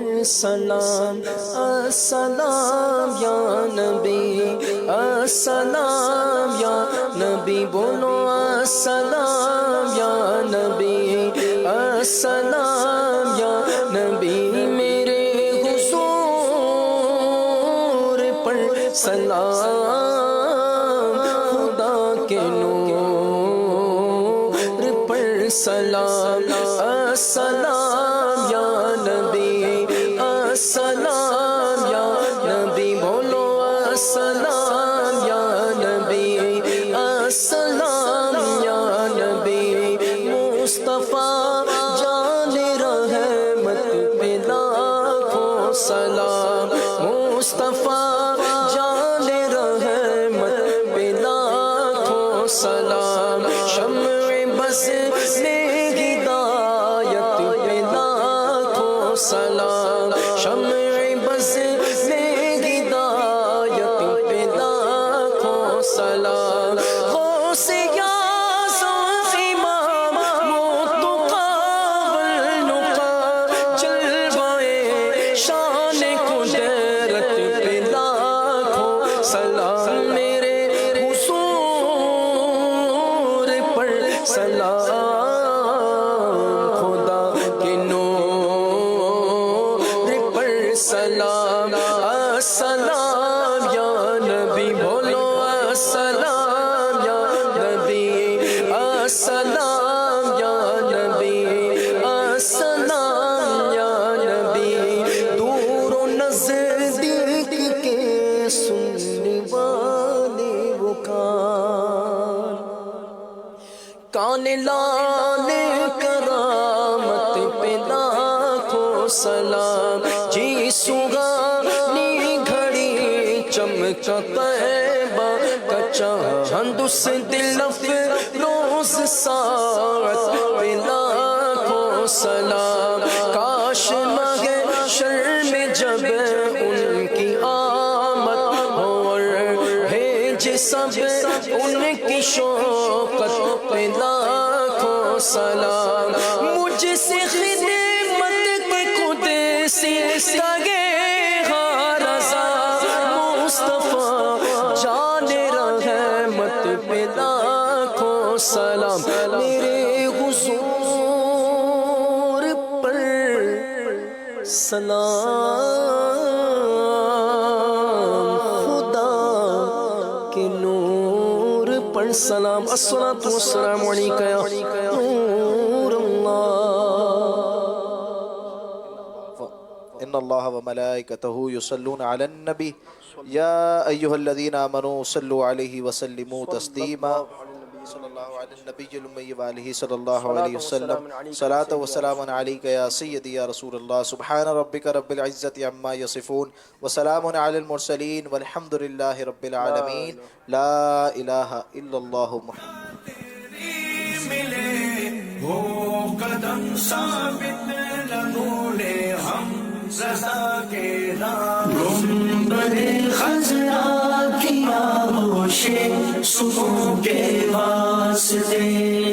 سلام السلام یا نبی السلام یا نبی بولو السلام یا نبی السلام یا نبی میرے حضور پر سلام خدا کے نور پر سلام السلام یا نبی السلام یا نبی بولو السلام یا نبی السلام یا نبی مصطفیٰ جان رحمت پہ لاکھوں سلام مصطفیٰ جان رحمت پہ لاکھوں سلام شمع بس میں ہدایت پہ لاکھوں سلام شمع بس میں ہدایت پہ لاکھوں سلام غوث یاسوف امام متقابل نقا جلوائے شان قدرت پہ لاکھوں سلام میرے حضور پر سلام خدا کے نور پر سلام السلام یا نبی بولو السلام یا نبی السلام یا نبی السلام یا نبی دور و نزدیک کے سننے والے وہ کان لال کرامت پہ لاکھوں سلام جی سگانی گھڑی چمکا طیبہ کا چاند اس دل افروز ساعت پہ لاکھوں سلام کاش محشر میں جب ان کی آمد ہو اور بھیج سب ان کی شوقت پہ لاکھوں سلام مجھ سے خدمت کے قدسی سگے ہاں رضا مصطفیٰ جان رحمت پہ لاکھوں سلام میرے حضور پر سلام خدا کے نور پر سلام الصلاۃ والسلام علیک یا نور اللہ ان اللہ وملائکتہ یصلون علی النبی یا ایہا الذین آمنوا صلوا علیہ وسلموا تسلیما صلی اللہ علی النبی الامی وآلہ صلی اللہ علیہ وسلم صلاۃ وسلام علیک یا سیدی یا رسول اللہ سبحان ربک رب العزت عما یصفون وسلام علی المرسلین والحمد للہ رب العالمین لا الہ الا اللہ محمد ملے وہ قدم ثابت لنولے ہم رضا کے نام گنبد خضرا کی آغوش صبح کے واسطے